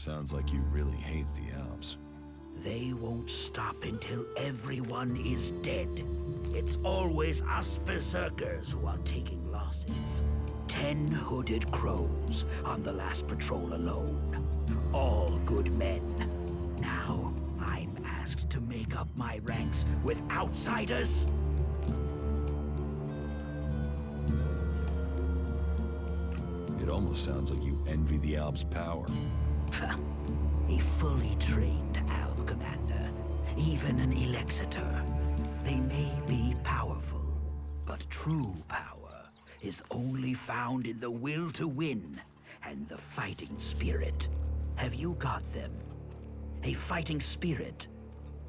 Sounds like you really hate the Alps. They won't stop until everyone is dead. It's always us berserkers who are taking losses. 10 hooded crows on the last patrol alone. All good men. Now, I'm asked to make up my ranks with outsiders? It almost sounds like you envy the Alps' power. A fully trained Alp commander, even an Elexitor. They may be powerful, but true power is only found in the will to win and the fighting spirit. Have you got them? A fighting spirit,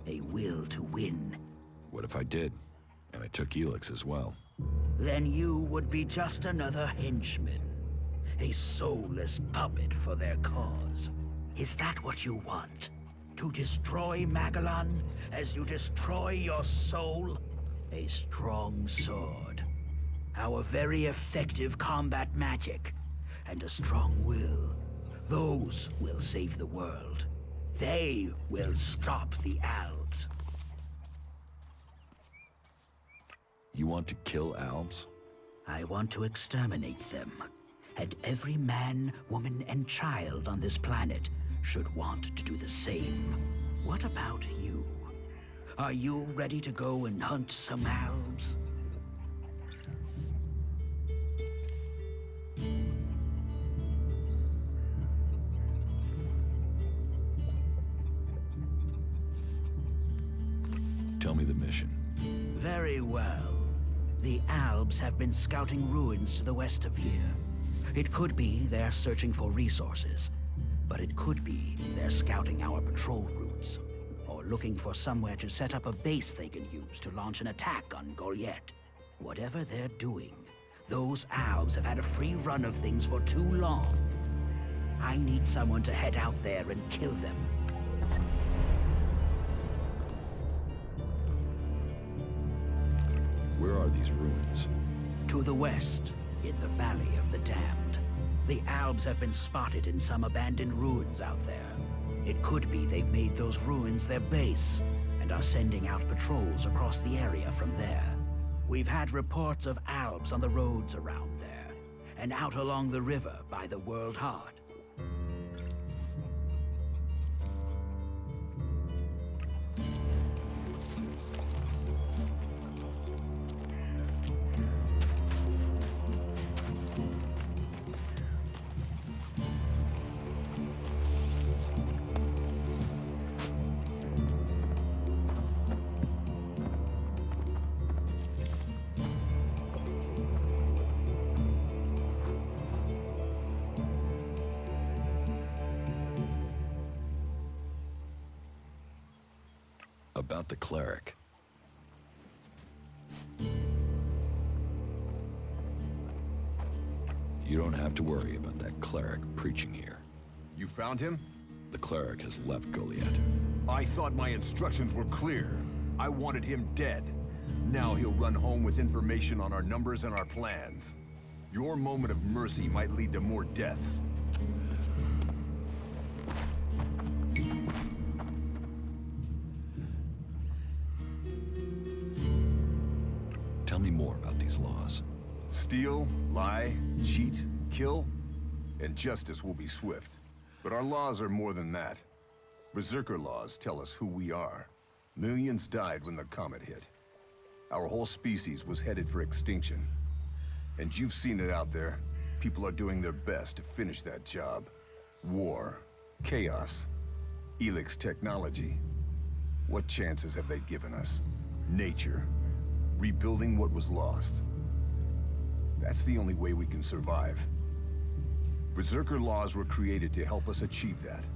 a will to win. What if I did, and I took ELEX as well? Then you would be just another henchman, a soulless puppet for their cause. Is that what you want? To destroy Magellan as you destroy your soul? A strong sword, our very effective combat magic, and a strong will. Those will save the world. They will stop the Alps. You want to kill Alps? I want to exterminate them. And every man, woman, and child on this planet should want to do the same. What about you? Are you ready to go and hunt some Alps? Tell me the mission. Very well. The Alps have been scouting ruins to the west of here. It could be they're searching for resources, but it could be they're scouting our patrol routes, or looking for somewhere to set up a base they can use to launch an attack on Goliath. Whatever they're doing, those Alps have had a free run of things for too long. I need someone to head out there and kill them. Where are these ruins? To the west, in the Valley of the Damned. The Alps have been spotted in some abandoned ruins out there. It could be they've made those ruins their base, and are sending out patrols across the area from there. We've had reports of Alps on the roads around there, and out along the river by the World Heart. About the cleric. You don't have to worry about that cleric preaching here. You found him? The cleric has left Goliath. I thought my instructions were clear. I wanted him dead. Now he'll run home with information on our numbers and our plans. Your moment of mercy might lead to more deaths. Tell me more about these laws. Steal, lie, cheat, kill, and justice will be swift. But our laws are more than that. Berserker laws tell us who we are. Millions died when the comet hit. Our whole species was headed for extinction. And you've seen it out there. People are doing their best to finish that job. War, chaos, ELEX technology. What chances have they given us? Nature. Rebuilding what was lost. That's the only way we can survive. Berserker laws were created to help us achieve that.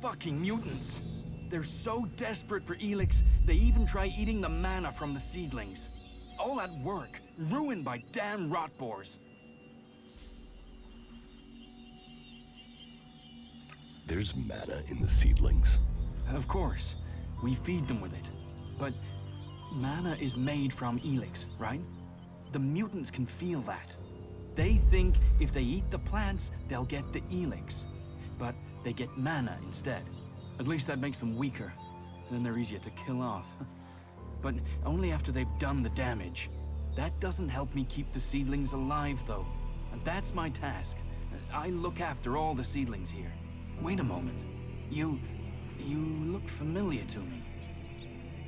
fucking mutants. They're so desperate for ELEX, they even try eating the mana from the seedlings. All that work, ruined by damn rotboars. There's mana in the seedlings. Of course, we feed them with it. But mana is made from ELEX, right? The mutants can feel that. They think if they eat the plants, they'll get the ELEX. But they get mana instead. At least that makes them weaker. Then they're easier to kill off. But only after they've done the damage. That doesn't help me keep the seedlings alive, though. And that's my task. I look after all the seedlings here. Wait a moment. You look familiar to me.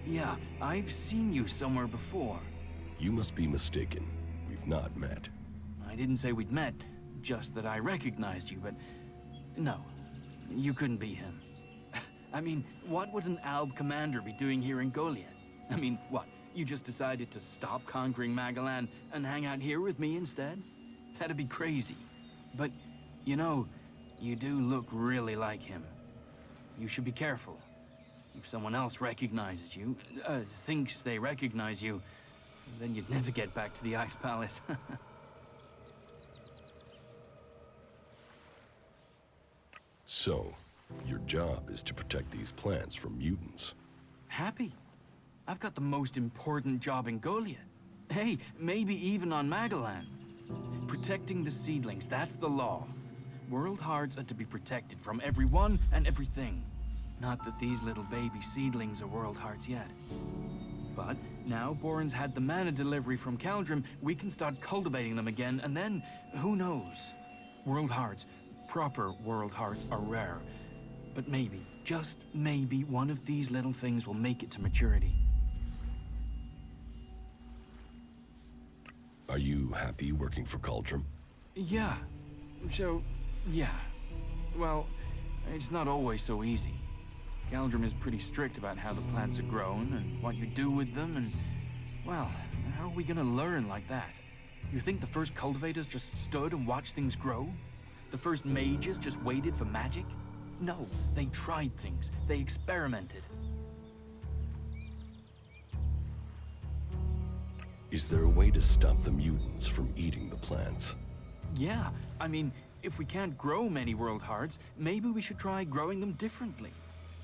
Yeah, I've seen you somewhere before. You must be mistaken. We've not met. I didn't say we'd met, just that I recognized you, but... No, you couldn't be him. I mean, what would an Alb commander be doing here in Goliath? I mean, what, you just decided to stop conquering Magalan and hang out here with me instead? That'd be crazy. But, you know, you do look really like him. You should be careful. If someone else recognizes you, thinks they recognize you, then you'd never get back to the Ice Palace. So, your job is to protect these plants from mutants. Happy. I've got the most important job in Goliath. Hey, maybe even on Magalan. Protecting the seedlings, that's the law. World hearts are to be protected from everyone and everything. Not that these little baby seedlings are world hearts yet. But now Boren's had the mana delivery from Caldrim, we can start cultivating them again, and then, who knows? World hearts, proper world hearts, are rare. But maybe, just maybe, one of these little things will make it to maturity. Are you happy working for Caldrim? Yeah. Yeah. Well, it's not always so easy. Caldrim is pretty strict about how the plants are grown and what you do with them, and, well, how are we gonna learn like that? You think the first cultivators just stood and watched things grow? The first mages just waited for magic? No, they tried things. They experimented. Is there a way to stop the mutants from eating the plants? Yeah, I mean, if we can't grow many world hearts, maybe we should try growing them differently.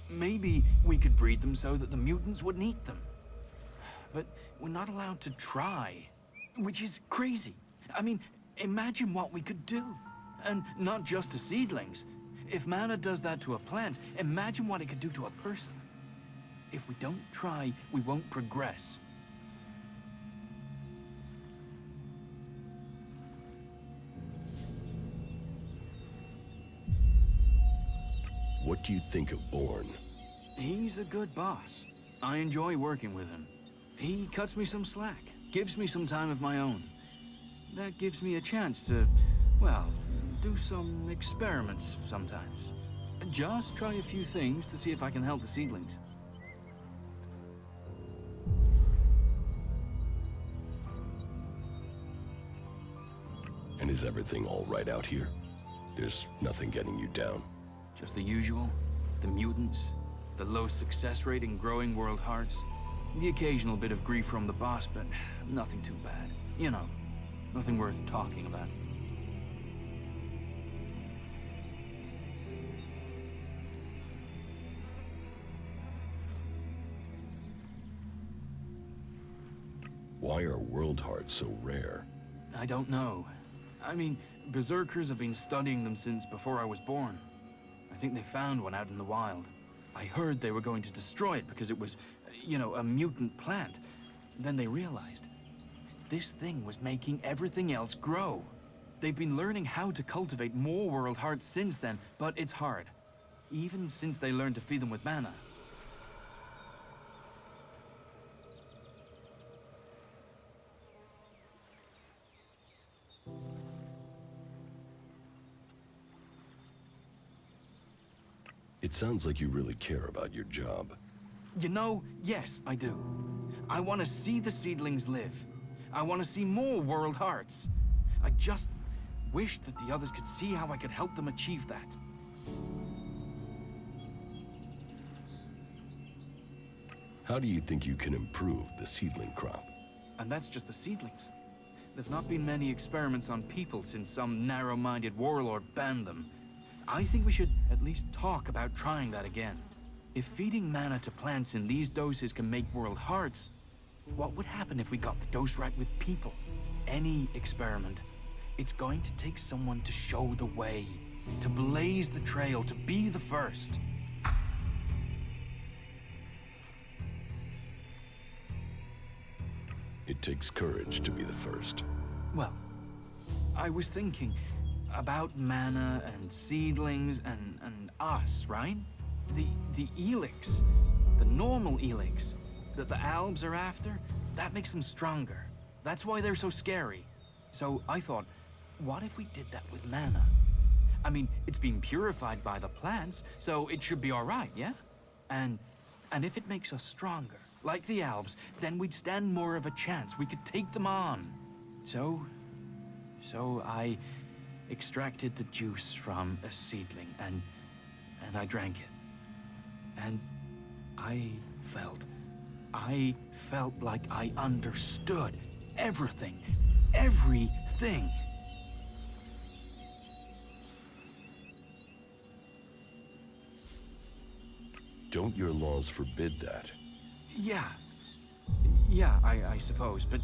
Maybe we could breed them so that the mutants wouldn't eat them. But we're not allowed to try, which is crazy. I mean, imagine what we could do. And not just to seedlings. If mana does that to a plant, imagine what it could do to a person. If we don't try, we won't progress. What do you think of Born? He's a good boss. I enjoy working with him. He cuts me some slack, gives me some time of my own. That gives me a chance to, well, do some experiments sometimes. Just try a few things to see if I can help the seedlings. And is everything all right out here? There's nothing getting you down? Just the usual. The mutants, the low success rate in growing world hearts, the occasional bit of grief from the boss, but nothing too bad. You know, nothing worth talking about. Why are world hearts so rare? I don't know. I mean, berserkers have been studying them since before I was born. I think they found one out in the wild. I heard they were going to destroy it because it was, you know, a mutant plant. Then they realized this thing was making everything else grow. They've been learning how to cultivate more world hearts since then, but it's hard. Even since they learned to feed them with mana. It sounds like you really care about your job. You know, yes, I do. I want to see the seedlings live. I want to see more world hearts. I just wish that the others could see how I could help them achieve that. How do you think you can improve the seedling crop? And that's just the seedlings. There've not been many experiments on people since some narrow-minded warlord banned them. I think we should at least talk about trying that again. If feeding mana to plants in these doses can make world hearts, what would happen if we got the dose right with people? Any experiment, it's going to take someone to show the way, to blaze the trail, to be the first. It takes courage to be the first. Well, I was thinking about mana and seedlings and us, right? The ELEX, the normal ELEX that the Albs are after, that makes them stronger. That's why they're so scary. So I thought, what if we did that with mana? I mean, it's been purified by the plants, so it should be all right, yeah? And if it makes us stronger, like the Albs, then we'd stand more of a chance. We could take them on. So I extracted the juice from a seedling and I drank it. And I felt like I understood everything. Everything. Don't your laws forbid that? Yeah, I suppose, but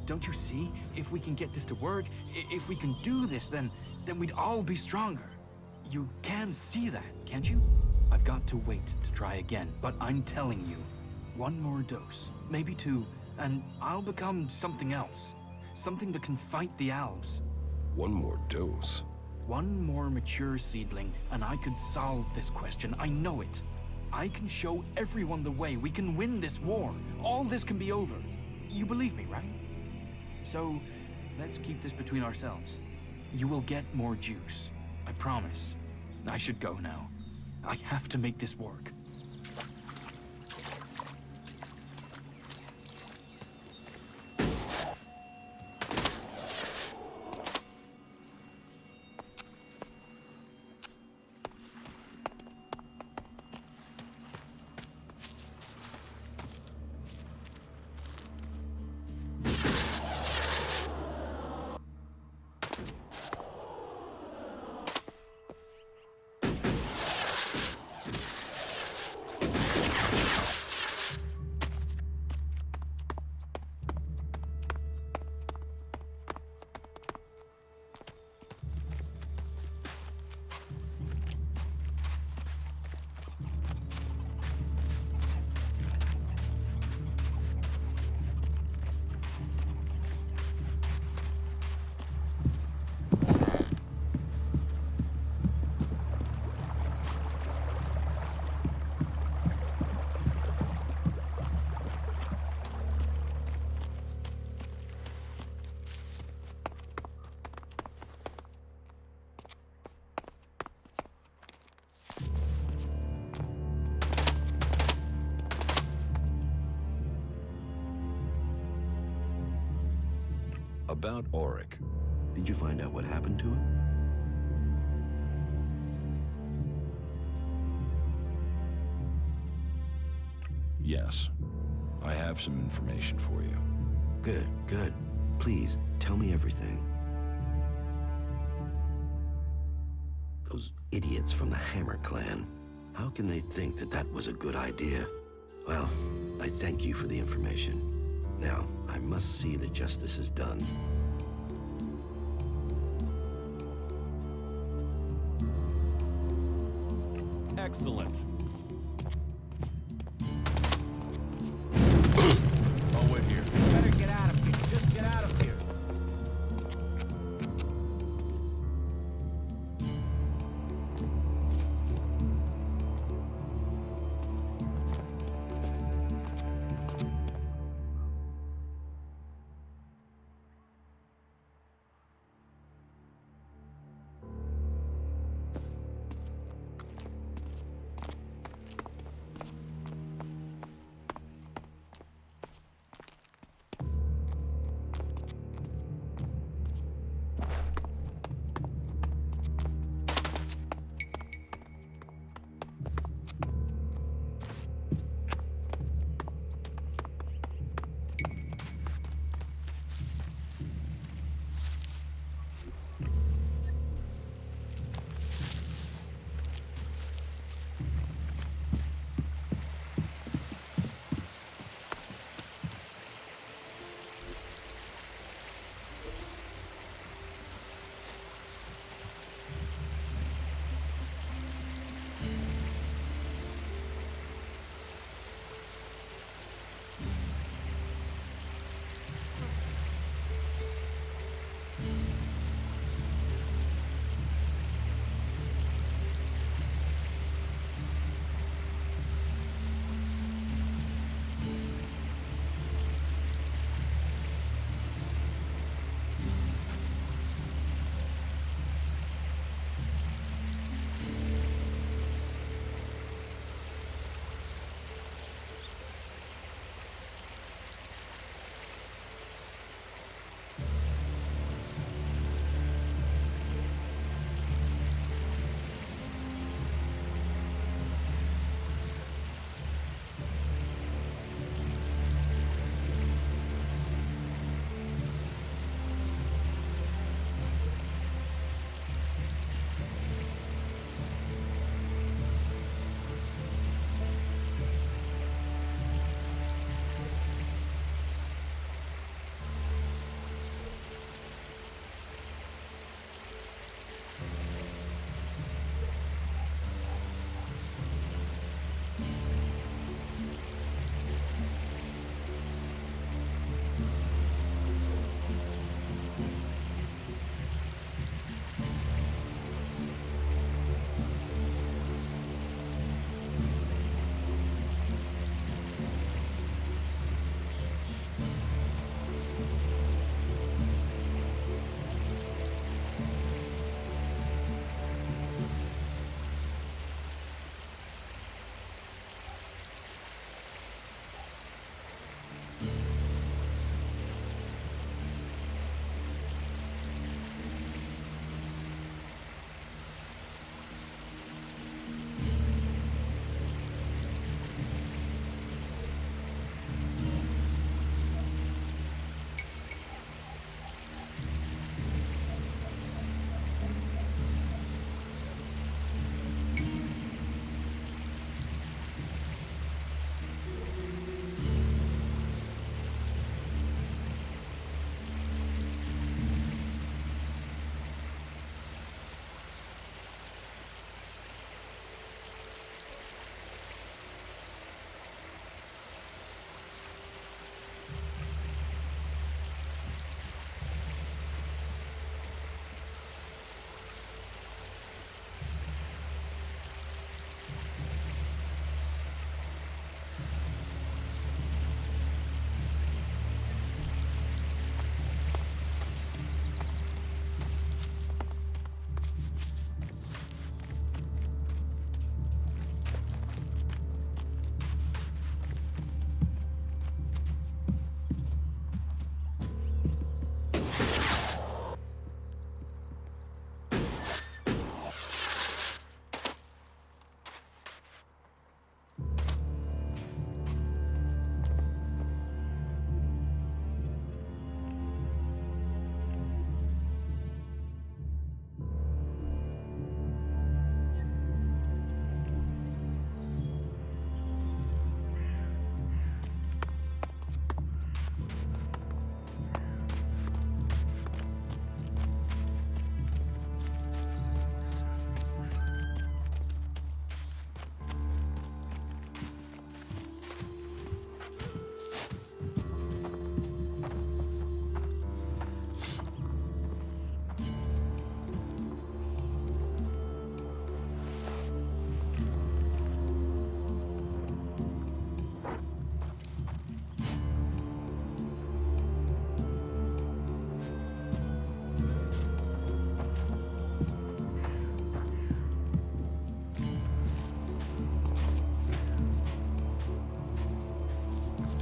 don't you see? If we can get this to work, if we can do this, then we'd all be stronger. You can see that, can't you? I've got to wait to try again, but I'm telling you, one more dose, maybe two, and I'll become something else. Something that can fight the Alves. One more dose? One more mature seedling, and I could solve this question. I know it. I can show everyone the way. We can win this war. All this can be over. You believe me, right? So, let's keep this between ourselves. You will get more juice. I promise. I should go now. I have to make this work. About Auric. Did you find out what happened to him? Yes. I have some information for you. Good, good. Please, tell me everything. Those idiots from the Hammer Clan. How can they think that that was a good idea? Well, I thank you for the information. Now, I must see that justice is done. Excellent. Better get out of here. Just get out of here.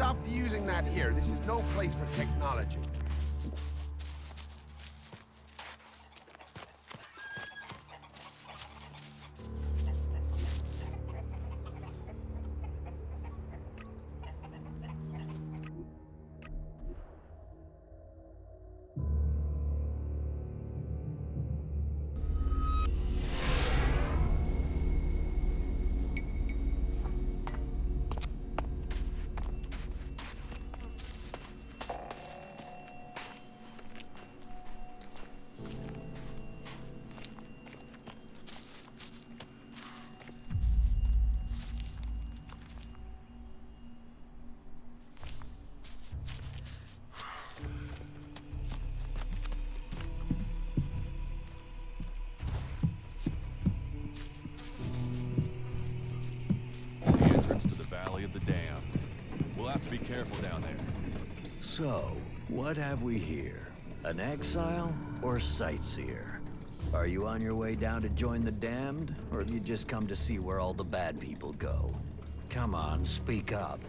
Stop using that here. This is no place for technology. To the Valley of the Damned. We'll have to be careful down there. So, what have we here? An exile or sightseer? Are you on your way down to join the damned, or have you just come to see where all the bad people go? Come on, speak up.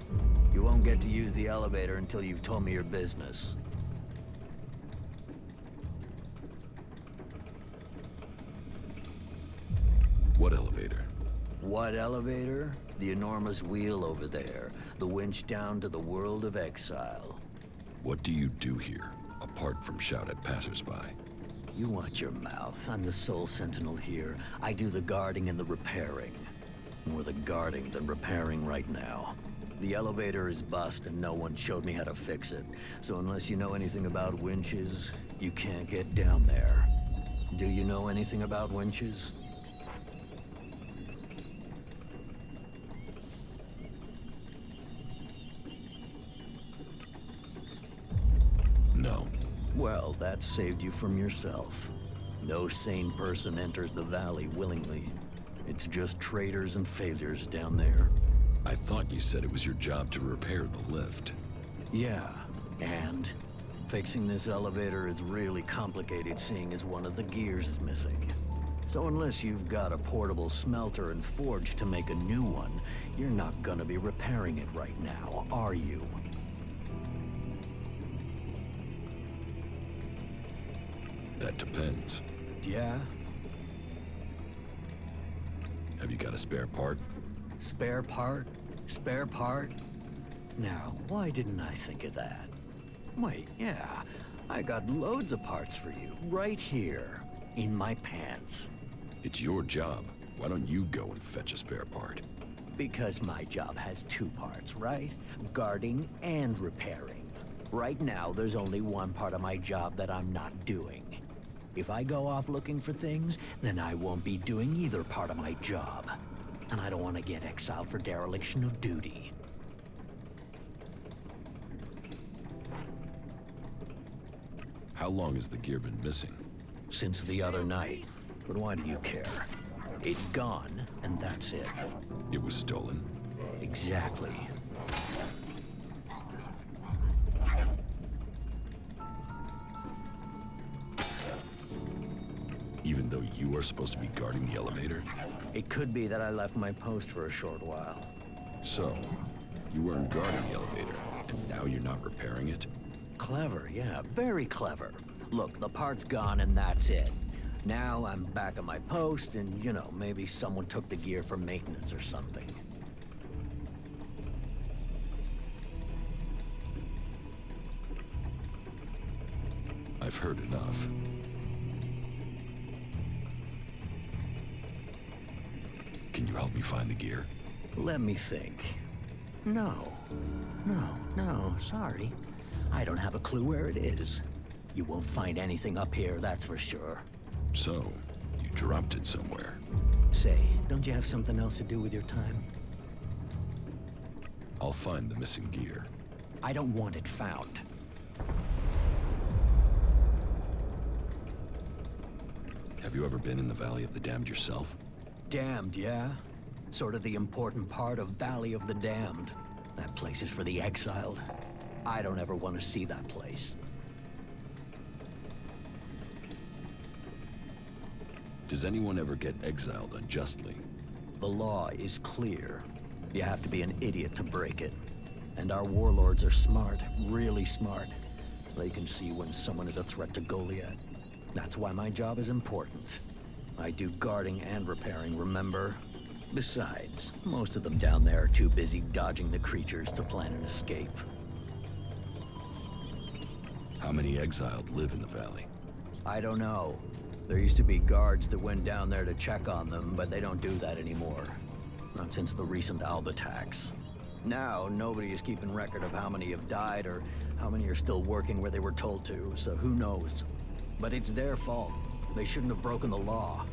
You won't get to use the elevator until you've told me your business. What elevator? What elevator? The enormous wheel over there. The winch down to the world of exile. What do you do here, apart from shout at passersby? You watch your mouth. I'm the sole sentinel here. I do the guarding and the repairing. More the guarding than repairing right now. The elevator is bust and no one showed me how to fix it. So unless you know anything about winches, you can't get down there. Do you know anything about winches? No. Well, that saved you from yourself. No sane person enters the valley willingly. It's just traitors and failures down there. I thought you said it was your job to repair the lift. Yeah, and fixing this elevator is really complicated seeing as one of the gears is missing. So unless you've got a portable smelter and forge to make a new one, you're not gonna be repairing it right now, are you? That depends. Yeah? Have you got a spare part? Spare part? Spare part? Now, why didn't I think of that? Wait, yeah, I got loads of parts for you, right here, in my pants. It's your job. Why don't you go and fetch a spare part? Because my job has two parts, right? Guarding and repairing. Right now, there's only one part of my job that I'm not doing. If I go off looking for things, then I won't be doing either part of my job. And I don't want to get exiled for dereliction of duty. How long has the gear been missing? Since the other night. But why do you care? It's gone, and that's it. It was stolen? Exactly. Even though you are supposed to be guarding the elevator? It could be that I left my post for a short while. So, you weren't guarding the elevator, and now you're not repairing it? Clever, yeah, very clever. Look, the part's gone and that's it. Now I'm back at my post and, you know, maybe someone took the gear for maintenance or something. I've heard enough. Can you help me find the gear? Let me think. No, sorry. I don't have a clue where it is. You won't find anything up here, that's for sure. So, you dropped it somewhere. Say, don't you have something else to do with your time? I'll find the missing gear. I don't want it found. Have you ever been in the Valley of the Damned yourself? Damned, yeah? Sort of the important part of Valley of the Damned. That place is for the exiled. I don't ever want to see that place. Does anyone ever get exiled unjustly? The law is clear. You have to be an idiot to break it. And our warlords are smart, really smart. They can see when someone is a threat to Goliath. That's why my job is important. I do guarding and repairing, remember? Besides, most of them down there are too busy dodging the creatures to plan an escape. How many exiled live in the valley? I don't know. There used to be guards that went down there to check on them, but they don't do that anymore. Not since the recent Alb attacks. Now, nobody is keeping record of how many have died or how many are still working where they were told to, so who knows? But it's their fault. They shouldn't have broken the law.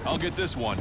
I'll get this one.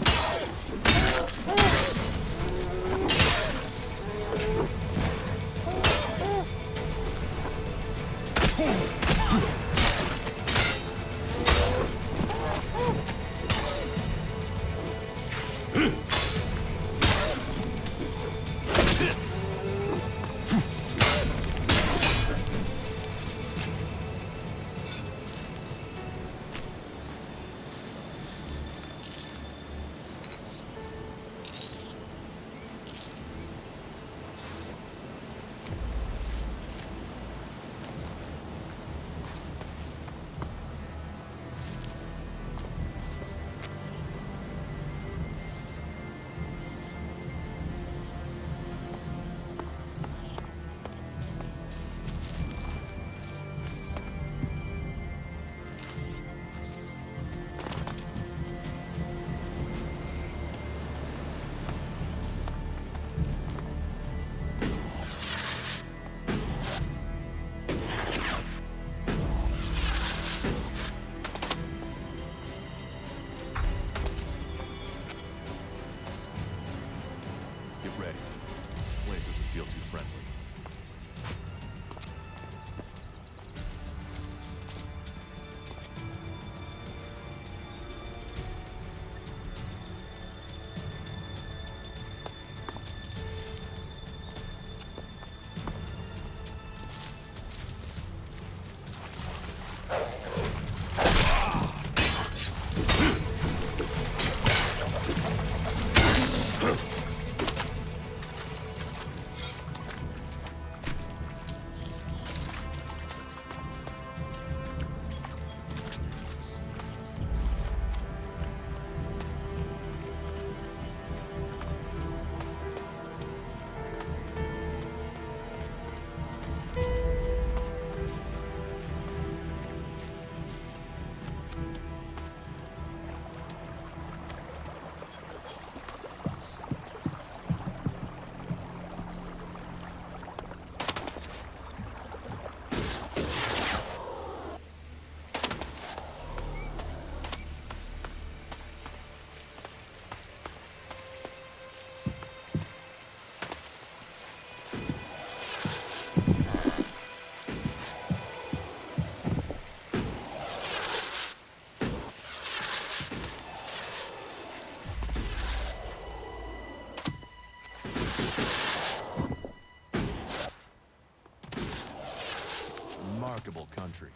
remarkable country.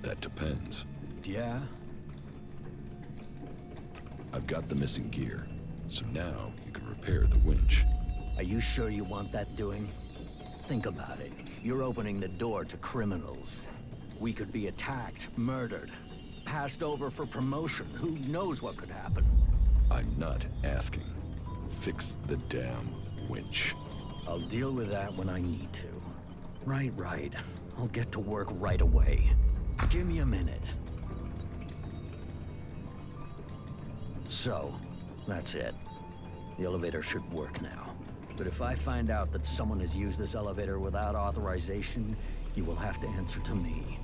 That depends. Yeah? I've got the missing gear, so now you can repair the winch. Are you sure you want that doing? Think about it. You're opening the door to criminals. We could be attacked, murdered, passed over for promotion. Who knows what could happen? I'm not asking. Fix the damn winch. I'll deal with that when I need to. Right. I'll get to work right away. Give me a minute. So, that's it. The elevator should work now. But if I find out that someone has used this elevator without authorization, you will have to answer to me.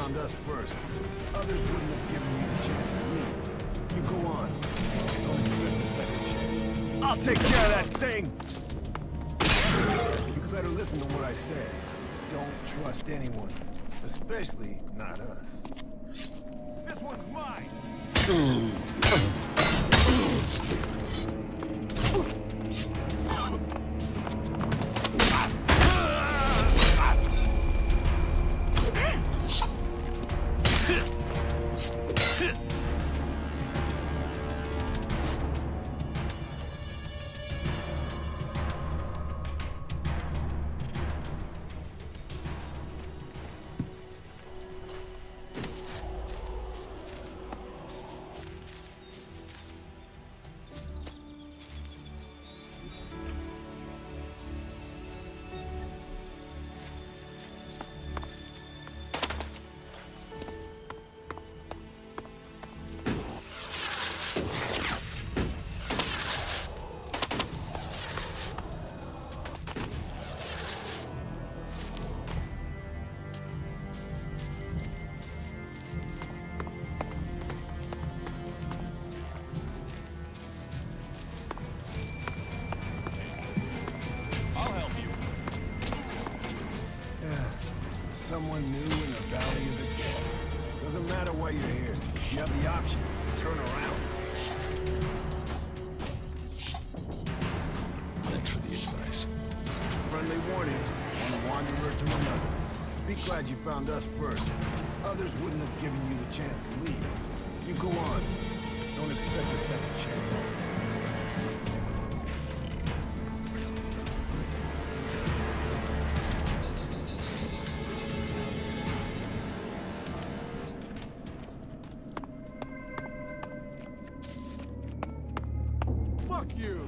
found us first. Others wouldn't have given you the chance to leave. You go on. Don't expect a second chance. I'll take care of that thing! You better listen to what I said. Don't trust anyone. Especially not us. This one's mine! Someone new in the Valley of the Dead. Doesn't matter why you're here. You have the option to turn around. Thanks for the advice. Friendly warning, one wanderer to another. Be glad you found us first. Others wouldn't have given you the chance to leave. You go on. Don't expect a second chance. Fuck you!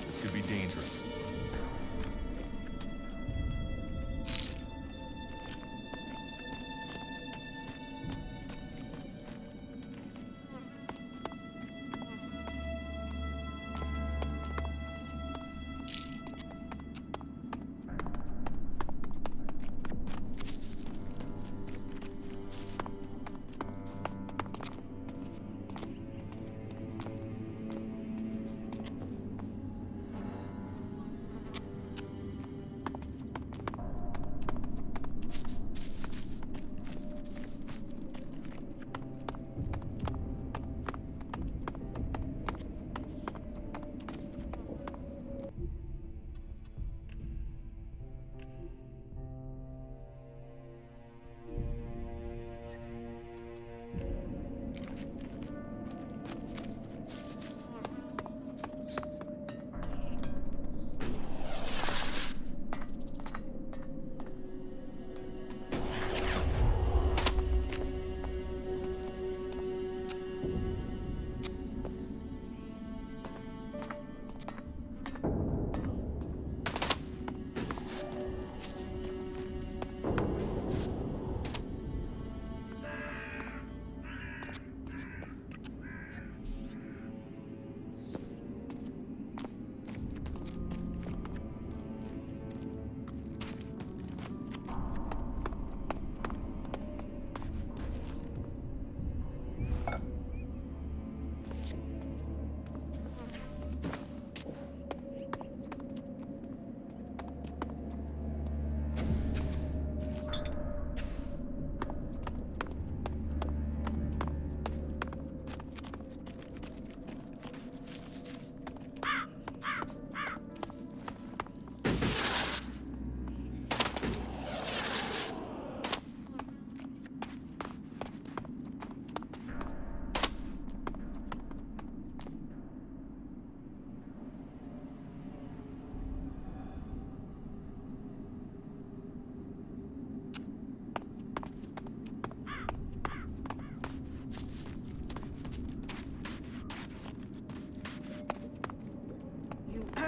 This could be dangerous.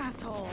asshole!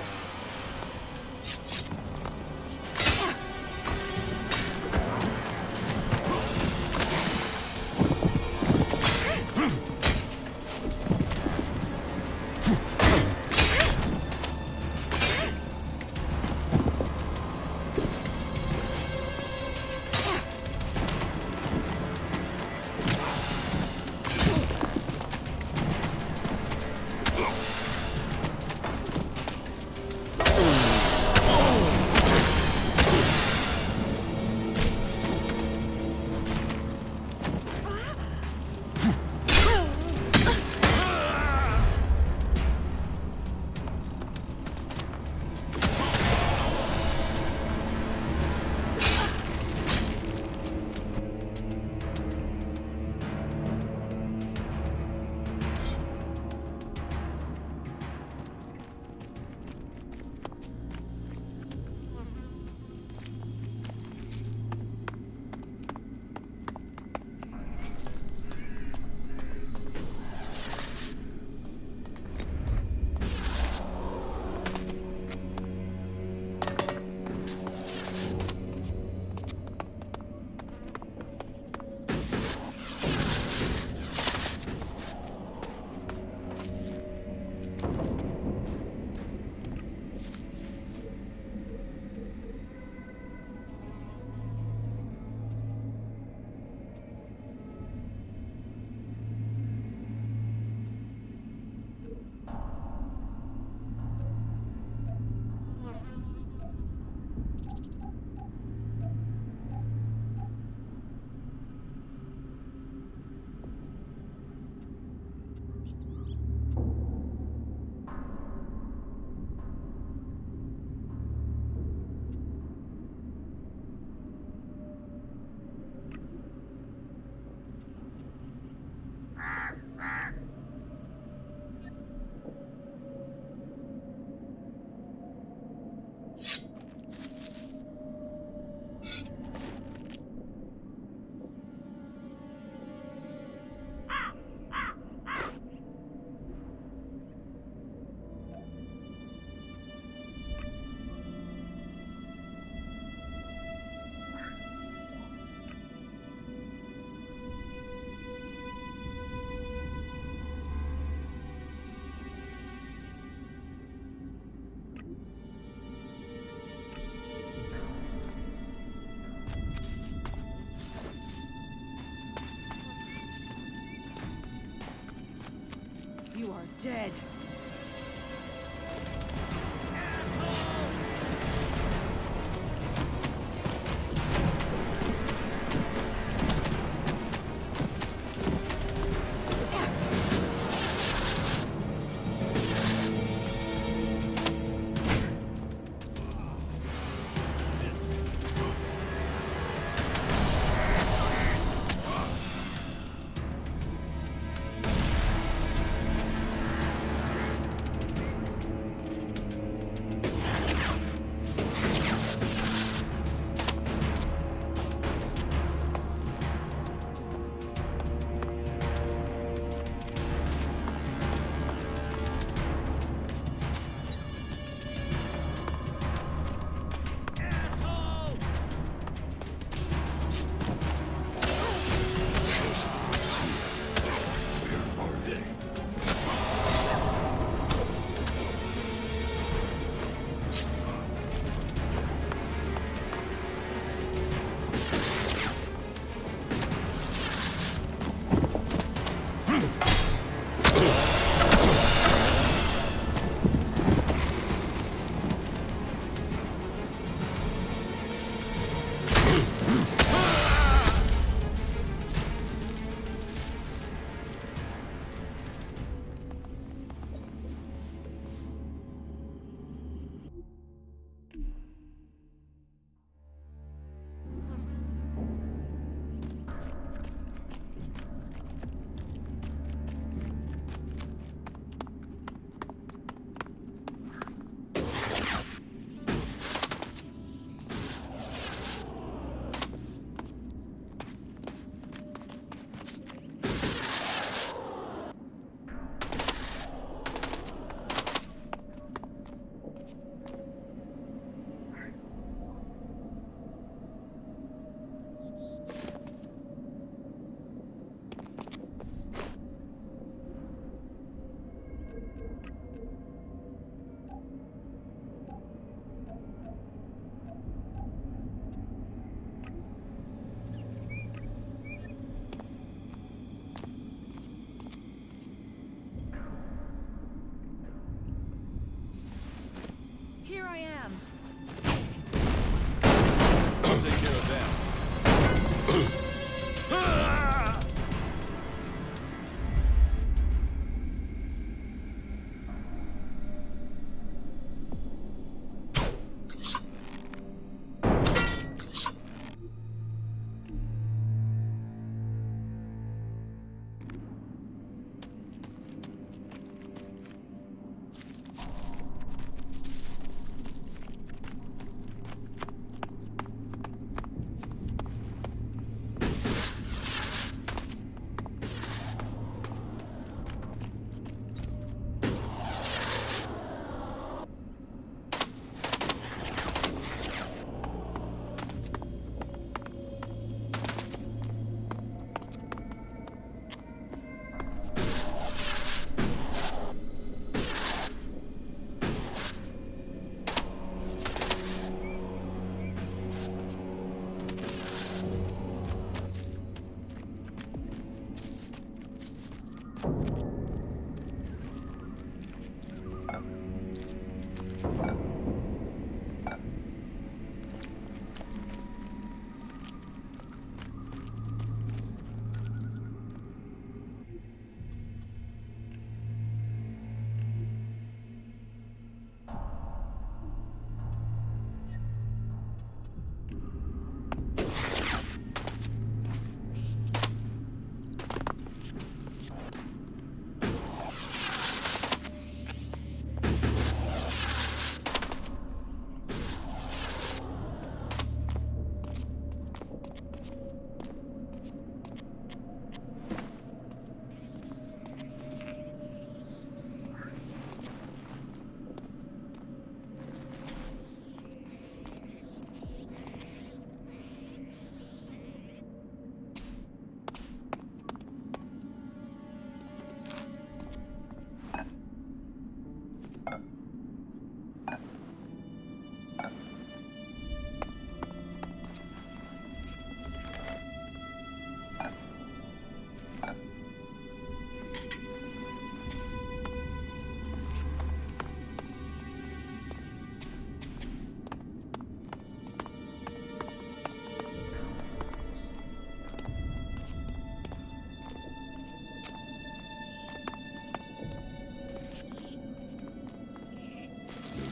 You are dead.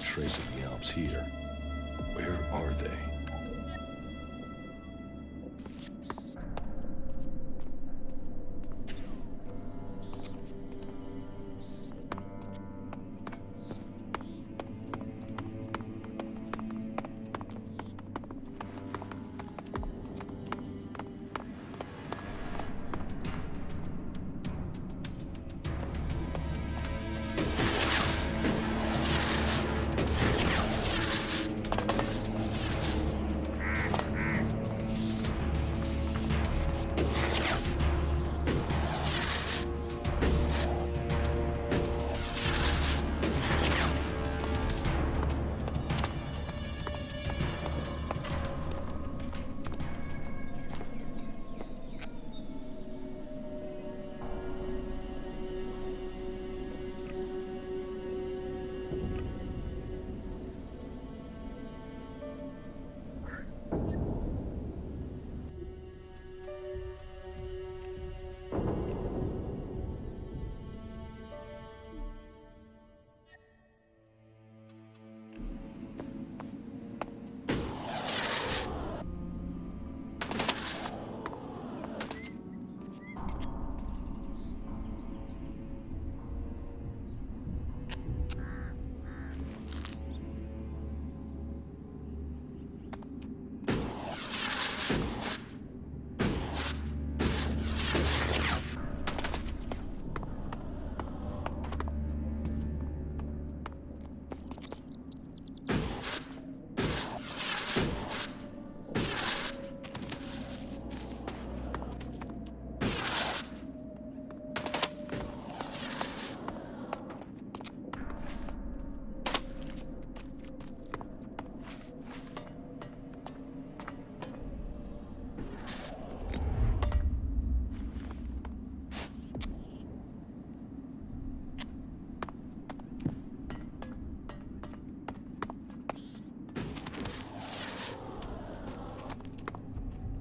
Trace of the Alps here. Where are they?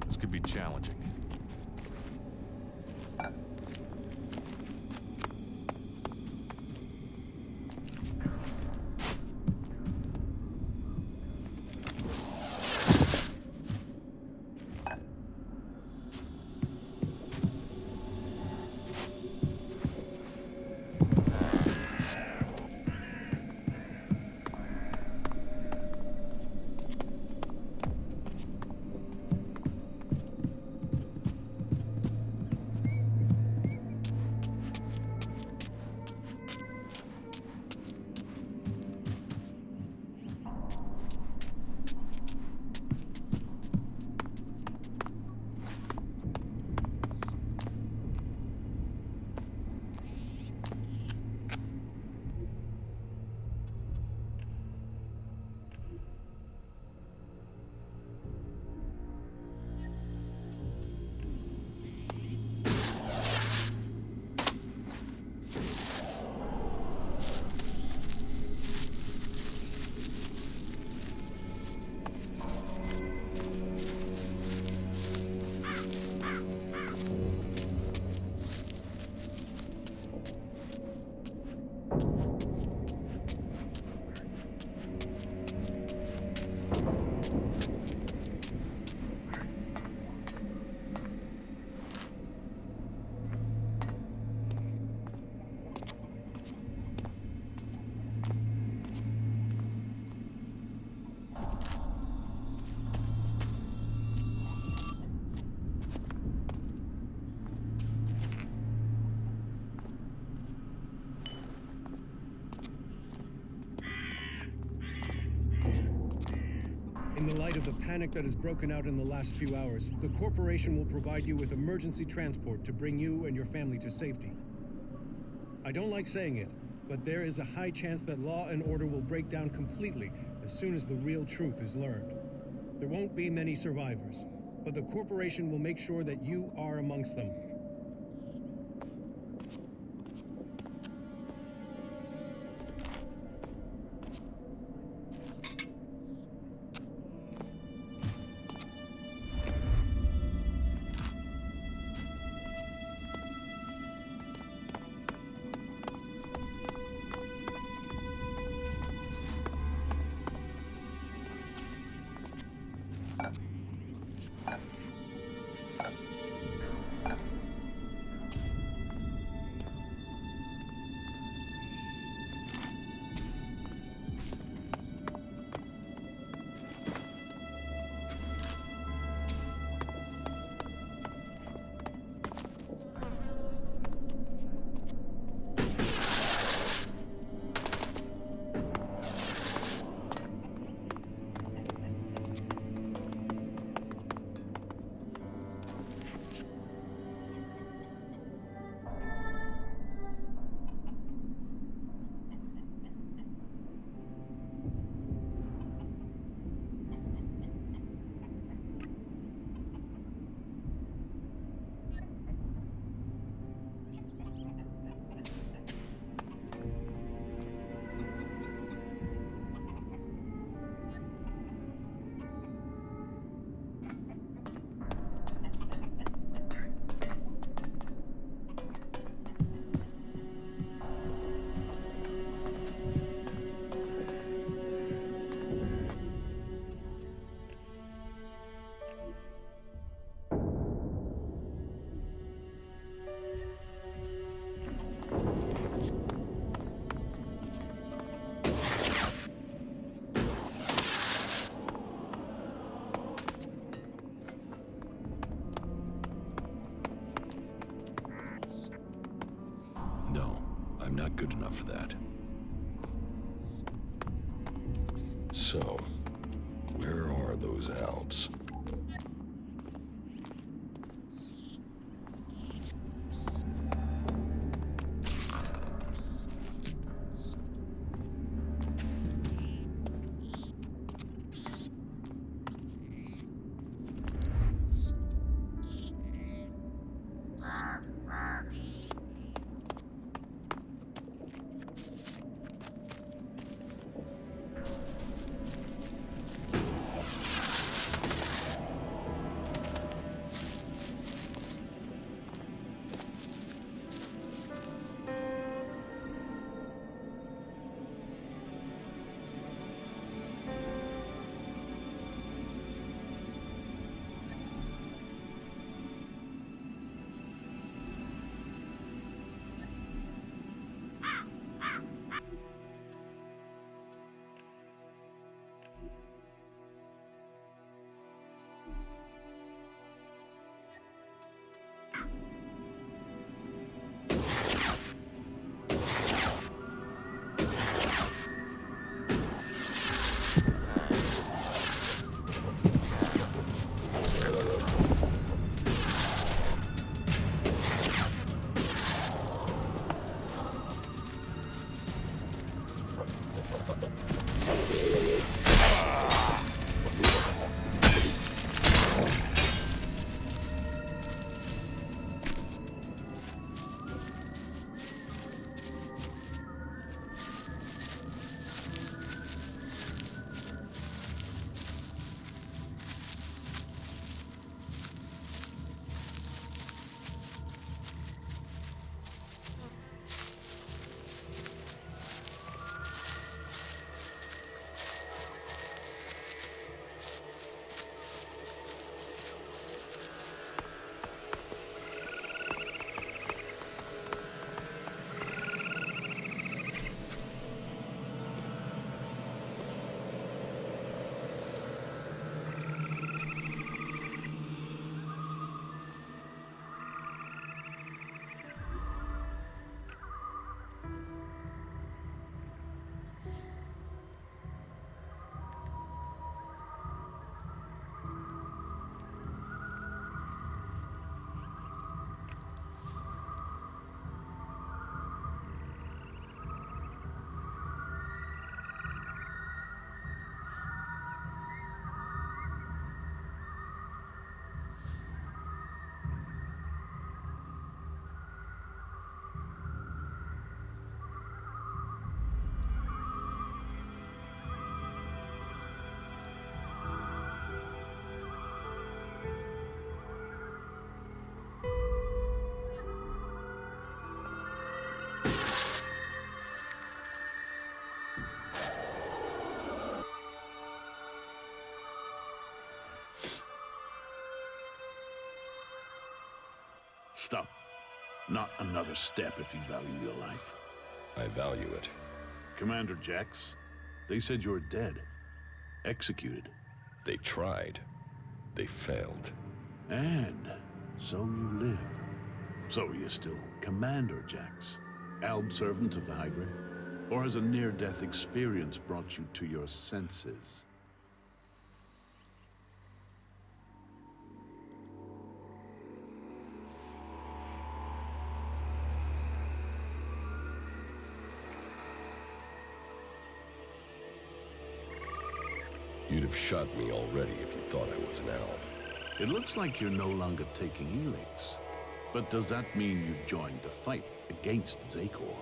This could be challenging. light of the panic that has broken out in the last few hours, the corporation will provide you with emergency transport to bring you and your family to safety. I don't like saying it, but there is a high chance that law and order will break down completely as soon as the real truth is learned. There won't be many survivors, but the corporation will make sure that you are amongst them. No, I'm not good enough for that. So, where are those Alps? Stop. Not another step if you value your life. I value it. Commander Jax, they said you were dead. Executed. They tried. They failed. And so you live. So you're still Commander Jax, Alb servant of the hybrid? Or has a near-death experience brought you to your senses? You'd have shot me already if you thought I was an Alb. It looks like you're no longer taking ELEX. But does that mean you've joined the fight against Zakor?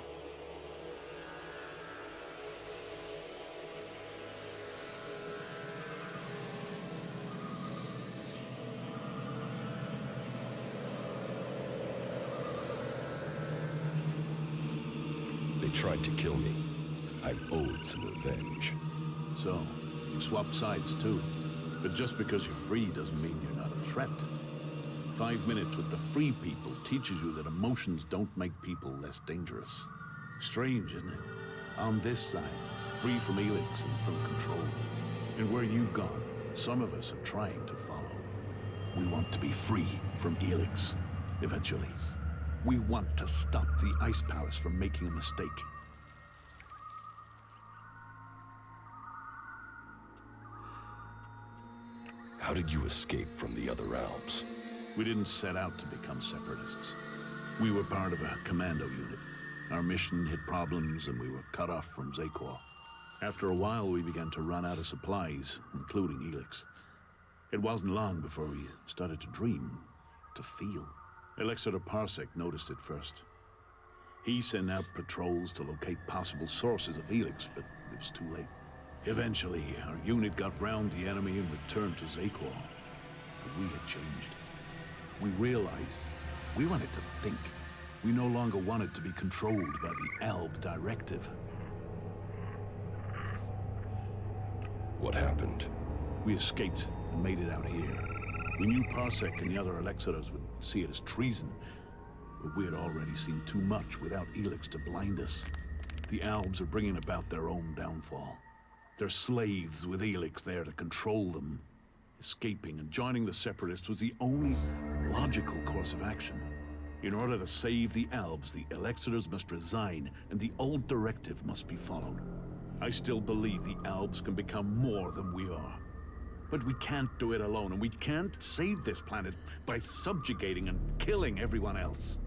They tried to kill me. I'm owed some revenge. So, you swap sides too. But just because you're free doesn't mean you're not a threat. 5 minutes with the free people teaches you that emotions don't make people less dangerous. Strange, isn't it? On this side, free from ELEX and from control. And where you've gone, some of us are trying to follow. We want to be free from ELEX, eventually. We want to stop the Ice Palace from making a mistake. How did you escape from the other Alps? We didn't set out to become separatists. We were part of a commando unit. Our mission hit problems and we were cut off from Zakor. After a while, we began to run out of supplies, including ELEX. It wasn't long before we started to dream, to feel. Elexator Parsec noticed it first. He sent out patrols to locate possible sources of ELEX, but it was too late. Eventually, our unit got round the enemy and returned to Zakor. But we had changed. We realized we wanted to think. We no longer wanted to be controlled by the Alb directive. What happened? We escaped and made it out here. We knew Parsec and the other Elexators would see it as treason, but we had already seen too much without ELEX to blind us. The Albs are bringing about their own downfall. They're slaves with ELEX there to control them. Escaping and joining the Separatists was the only logical course of action. In order to save the Albs, the Elexators must resign, and the old directive must be followed. I still believe the Albs can become more than we are. But we can't do it alone, and we can't save this planet by subjugating and killing everyone else.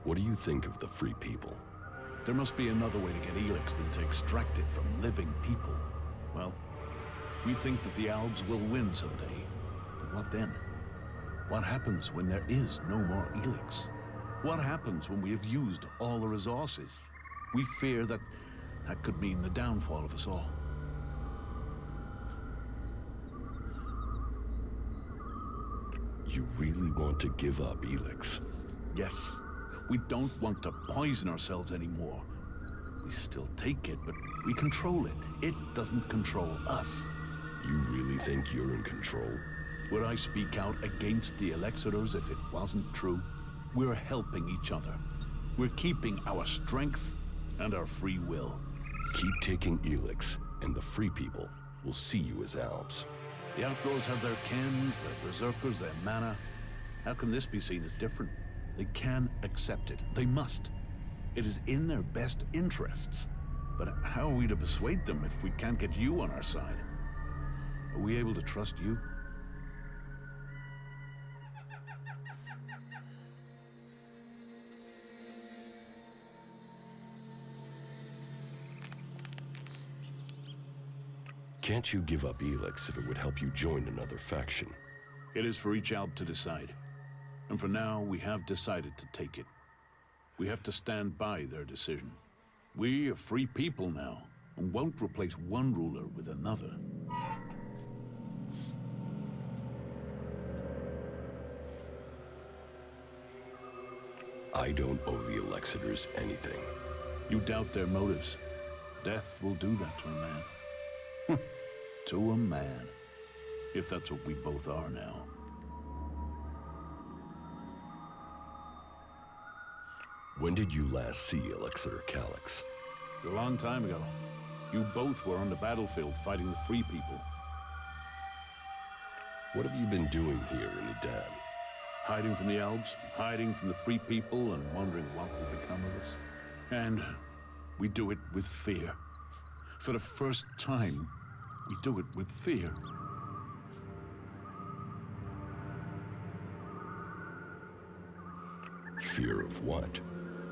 What do you think of the Free People? There must be another way to get ELEX than to extract it from living people. Well, we think that the Albs will win someday. But what then? What happens when there is no more ELEX? What happens when we have used all the resources? We fear that that could mean the downfall of us all. You really want to give up ELEX? Yes. We don't want to poison ourselves anymore. We still take it, but we control it. It doesn't control us. You really think you're in control? Would I speak out against the Elexators if it wasn't true? We're helping each other. We're keeping our strength and our free will. Keep taking ELEX, and the Free People will see you as Albs. The Outlaws have their Kens, their Berserkers, their mana. How can this be seen as different? They can accept it. They must. It is in their best interests. But how are we to persuade them if we can't get you on our side? Are we able to trust you? Can't you give up ELEX if it would help you join another faction? It is for each Alb to decide. And for now, we have decided to take it. We have to stand by their decision. We are free people now, and won't replace one ruler with another. I don't owe the Elexators anything. You doubt their motives. Death will do that to a man. To a man. If that's what we both are now. When did you last see Elixir Calyx? A long time ago. You both were on the battlefield fighting the Free People. What have you been doing here in Edan? Hiding from the elves, hiding from the Free People, and wondering what will become of us. And we do it with fear. For the first time, we do it with fear. Fear of what?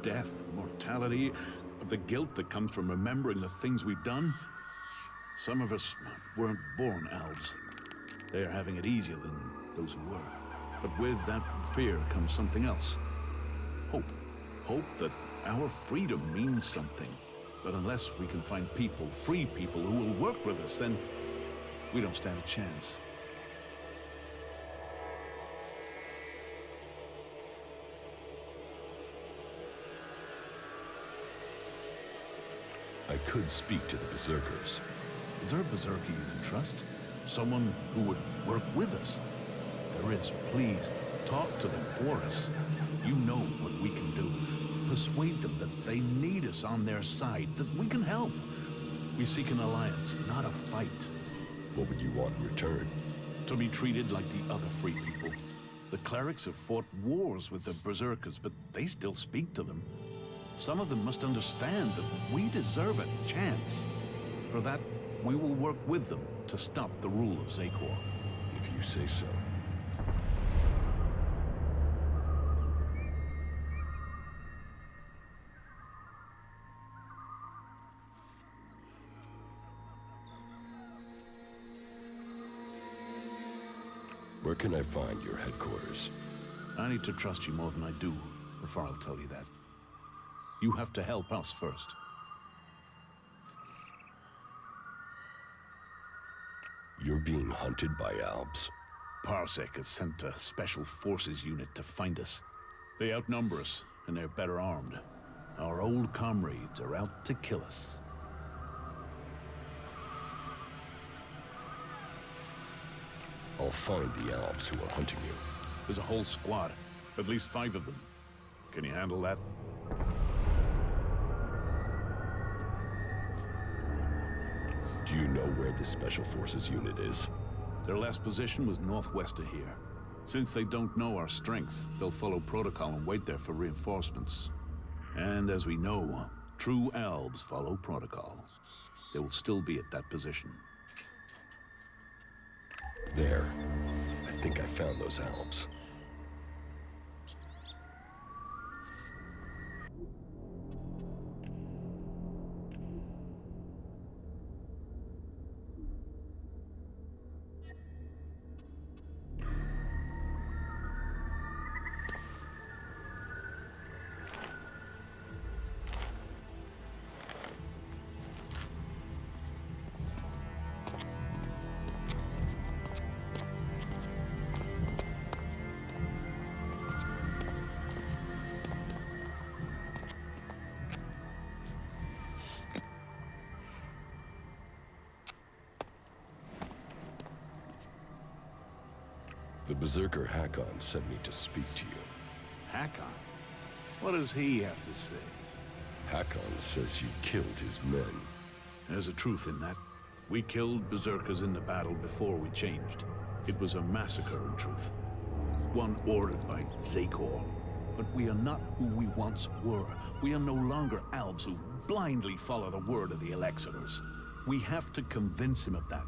Death, mortality, of the guilt that comes from remembering the things we've done. Some of us weren't born elves. They are having it easier than those who were. But with that fear comes something else. Hope. Hope that our freedom means something. But unless we can find people, free people, who will work with us, then we don't stand a chance. I could speak to the Berserkers. Is there a Berserker you can trust? Someone who would work with us? If there is, please, talk to them for us. You know what we can do. Persuade them that they need us on their side, that we can help. We seek an alliance, not a fight. What would you want in return? To be treated like the other Free People. The clerics have fought wars with the Berserkers, but they still speak to them. Some of them must understand that we deserve a chance. For that, we will work with them to stop the rule of Zakor. If you say so. Where can I find your headquarters? I need to trust you more than I do before I'll tell you that. You have to help us first. You're being hunted by Albs? Parsec has sent a special forces unit to find us. They outnumber us, and they're better armed. Our old comrades are out to kill us. I'll find the Albs who are hunting you. There's a whole squad, at least 5 of them. Can you handle that? Do you know where the Special Forces unit is? Their last position was northwest of here. Since they don't know our strength, they'll follow protocol and wait there for reinforcements. And as we know, true elves follow protocol. They will still be at that position. There. I think I found those Albs. The Berserker Hakon sent me to speak to you. Hakon? What does he have to say? Hakon says you killed his men. There's a truth in that. We killed Berserkers in the battle before we changed. It was a massacre in truth. One ordered by Zakor. But we are not who we once were. We are no longer elves who blindly follow the word of the Elexitors. We have to convince him of that.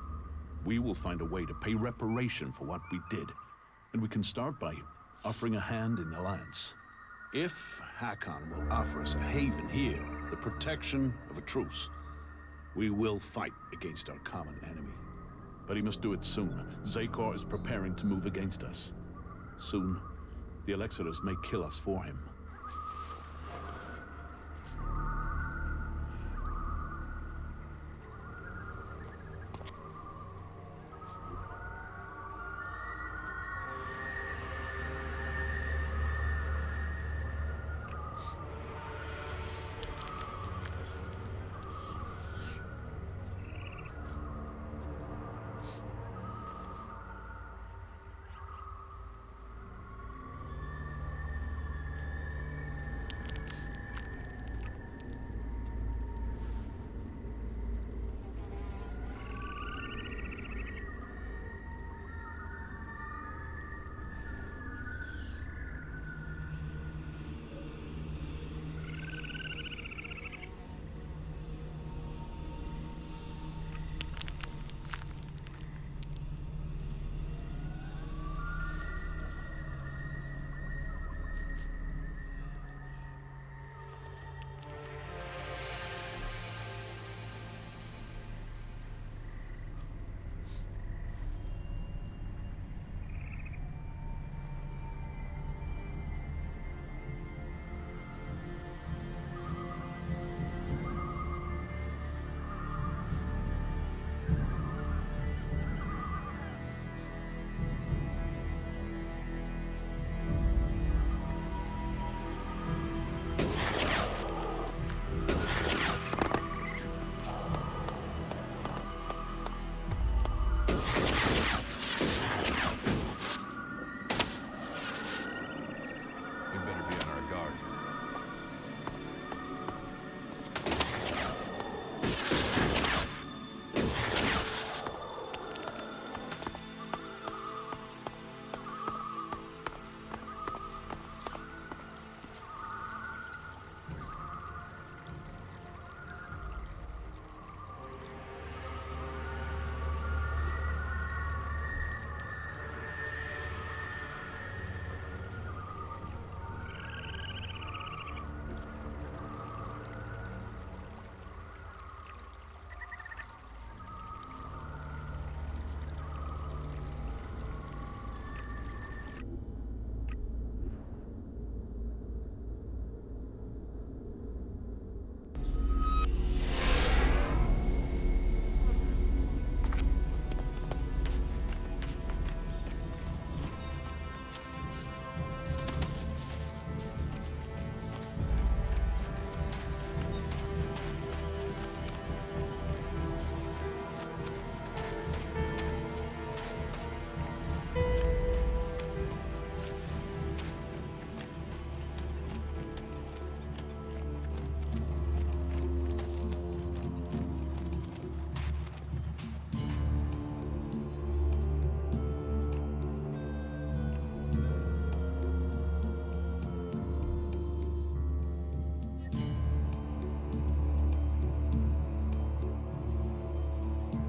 We will find a way to pay reparation for what we did. And we can start by offering a hand in alliance. If Hakon will offer us a haven here, the protection of a truce, we will fight against our common enemy. But he must do it soon. Zakor is preparing to move against us. Soon, the Elexitors may kill us for him.